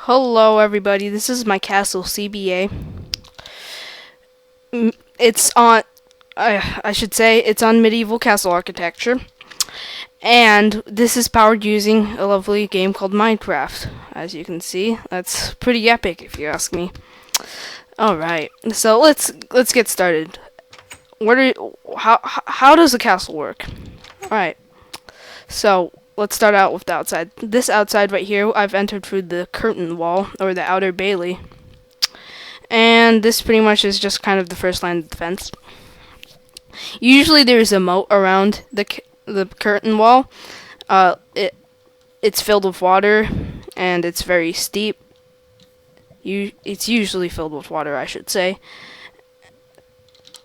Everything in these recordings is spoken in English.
Hello everybody, this is my castle CBA. It's on, I should say, it's on medieval castle architecture. And this is powered using a lovely game called Minecraft. As you can see, that's pretty epic if you ask me. Alright, so let's get started. How does a castle work? Alright, so let's start out with the outside. This outside right here, I've entered through the curtain wall, or the outer bailey. And this pretty much is just kind of the first line of defense. Usually there's a moat around the curtain wall. It's filled with water, and it's very steep. It's usually filled with water, I should say.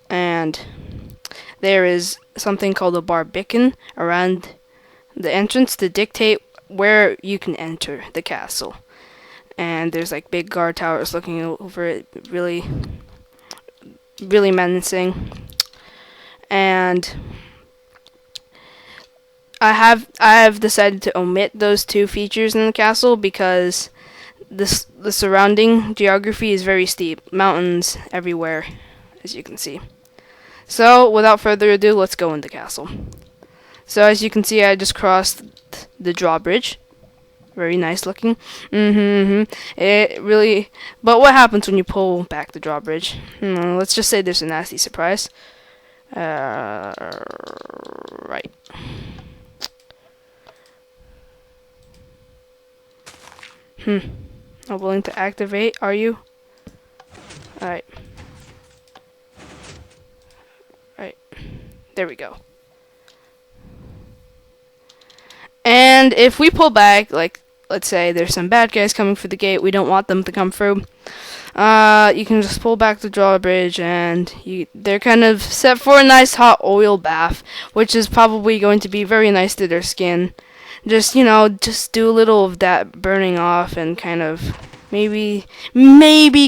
And there is something called a barbican around the entrance to dictate where you can enter the castle. And there's like big guard towers looking over it, really menacing. And I have decided to omit those two features in the castle because the surrounding geography is very steep, mountains everywhere, as you can see. So without further ado, let's go in the castle. So as you can see, I just crossed the drawbridge. Very nice looking. It really. But what happens when you pull back the drawbridge? Let's just say there's a nasty surprise. Right. Not willing to activate, are you? Alright. Alright. There we go. And if we pull back, like, let's say there's some bad guys coming for the gate, we don't want them to come through, you can just pull back the drawbridge, and they're kind of set for a nice hot oil bath, which is probably going to be very nice to their skin. Just, just do a little of that burning off and kind of maybe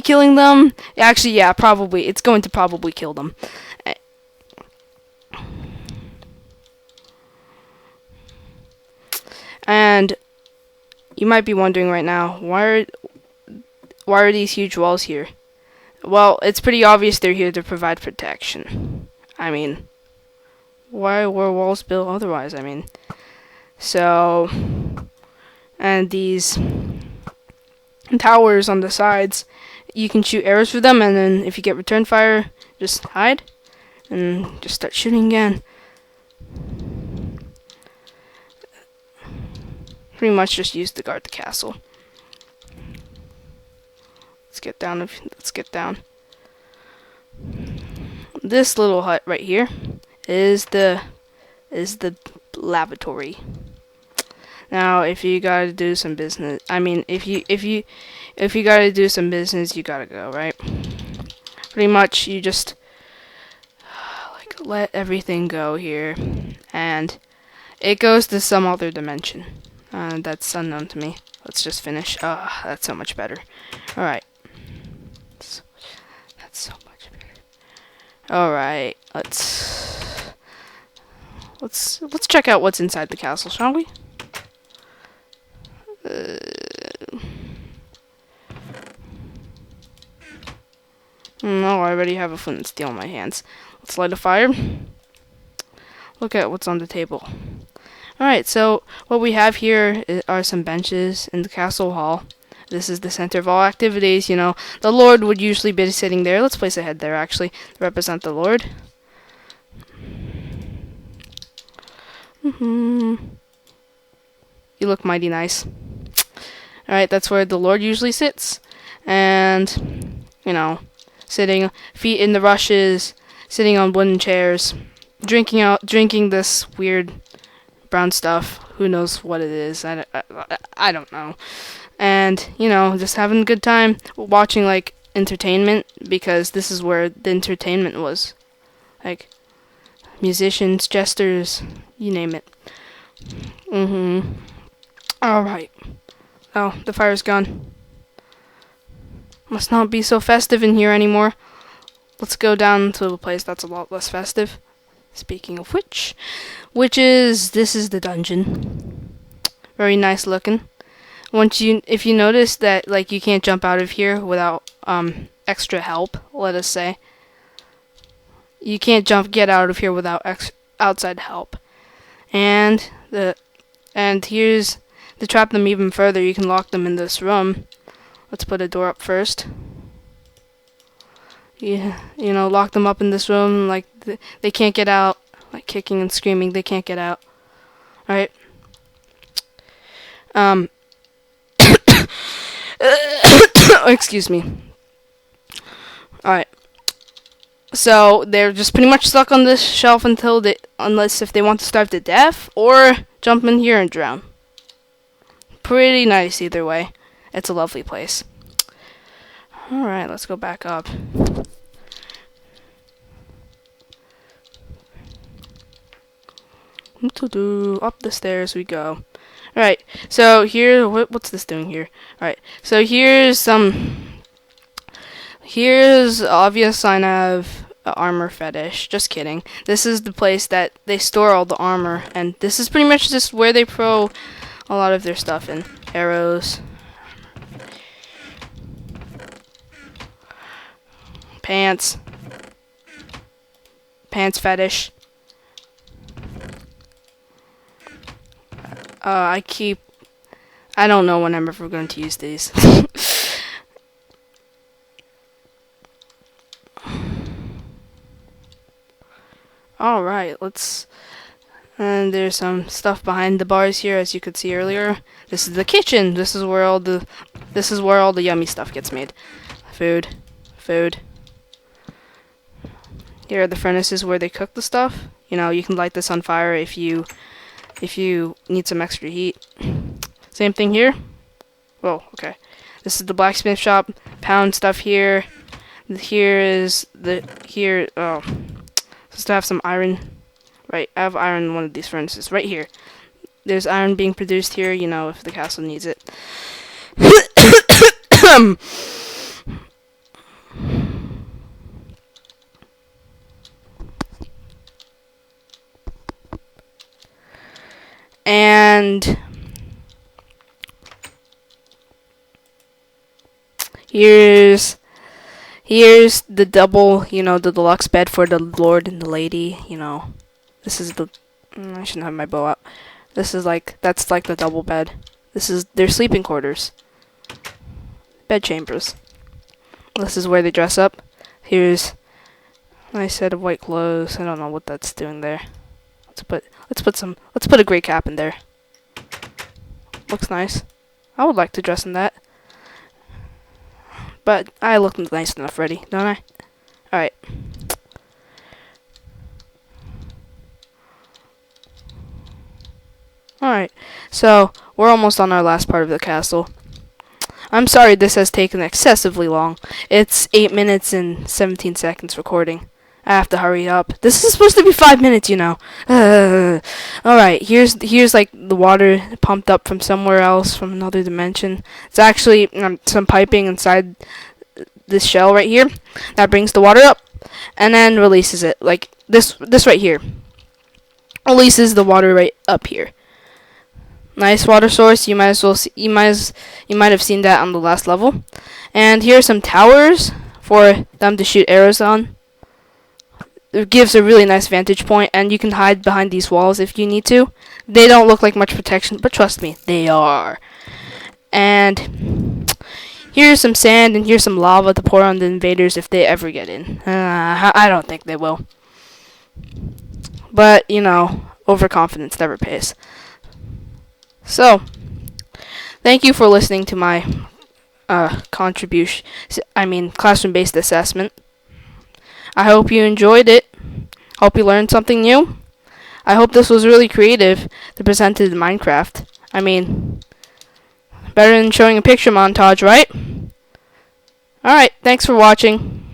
killing them. Actually, yeah, probably. It's going to probably kill them. And you might be wondering right now, why are these huge walls here? Well, it's pretty obvious they're here to provide protection. I mean, why were walls built otherwise? I mean, so, and these towers on the sides, you can shoot arrows through them, and then if you get return fire, just hide and just start shooting again. Pretty much just use to guard the castle. Let's get down. This little hut right here is the lavatory. Now, if you gotta do some business, I mean, if you gotta do some business, you gotta go, right? Pretty much, you just like let everything go here, and it goes to some other dimension. That's unknown to me. Let's just finish. That's so much better. Alright. That's so much better. Alright, let's check out what's inside the castle, shall we? No, I already have a flint and steel in my hands. Let's light a fire. Look at what's on the table. Alright, so what we have here are some benches in the castle hall. This is the center of all activities, The Lord would usually be sitting there. Let's place a head there, actually, to represent the Lord. You look mighty nice. Alright, that's where the Lord usually sits. And, sitting, feet in the rushes, sitting on wooden chairs, drinking this weird brown stuff. Who knows what it is? I don't know. And, just having a good time watching, like, entertainment, because this is where the entertainment was. Like, musicians, jesters, you name it. Alright. Oh, the fire's gone. Must not be so festive in here anymore. Let's go down to a place that's a lot less festive. Speaking of which this is the dungeon. Very nice looking. if you notice that like you can't jump out of here without extra help, let us say, you can't get out of here without outside help. And here's to trap them even further. You can lock them in this room. Let's put a door up first. Yeah, lock them up in this room. Like they can't get out. Like kicking and screaming, they can't get out. All right. Excuse me. All right. So they're just pretty much stuck on this shelf unless if they want to starve to death or jump in here and drown. Pretty nice either way. It's a lovely place. All right, let's go back up. Up the stairs we go. All right. So here, what's this doing here? All right. So here's obvious sign of armor fetish. Just kidding. This is the place that they store all the armor, and this is pretty much just where they throw a lot of their stuff in. Arrows, pants fetish. I don't know when I'm ever going to use these. Alright, and there's some stuff behind the bars here, as you could see earlier. This is the kitchen. This is where all the yummy stuff gets made. Food. Here are the furnaces where they cook the stuff. You can light this on fire if you need some extra heat. Same thing here. Oh, okay. This is the blacksmith shop. Pound stuff here. Supposed to have some iron. Right, I have iron in one of these furnaces. Right here. There's iron being produced here, if the castle needs it. And here's the double, the deluxe bed for the lord and the lady. This is I shouldn't have my bow out. That's like the double bed. This is their sleeping quarters, bed chambers. This is where they dress up. Here's a nice set of white clothes. I don't know what that's doing there. Let's put a gray cap in there. Looks nice. I would like to dress in that. But I look nice enough already, don't I? Alright. Alright. So, we're almost on our last part of the castle. I'm sorry this has taken excessively long. It's 8 minutes and 17 seconds recording. I have to hurry up. This is supposed to be 5 minutes, Alright, here's like the water pumped up from somewhere else, from another dimension. It's actually some piping inside this shell right here that brings the water up and then releases it. Like this right here. Releases the water right up here. Nice water source. You might have seen that on the last level. And here are some towers for them to shoot arrows on. It gives a really nice vantage point, and you can hide behind these walls if you need to. They don't look like much protection, but trust me, they are. And here's some sand, and here's some lava to pour on the invaders if they ever get in. I don't think they will. But, overconfidence never pays. So, thank you for listening to my classroom-based assessment. I hope you enjoyed it. Hope you learned something new. I hope this was really creative to present it in Minecraft. Better than showing a picture montage, right? Alright, thanks for watching.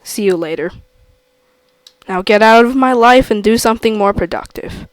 See you later. Now get out of my life and do something more productive.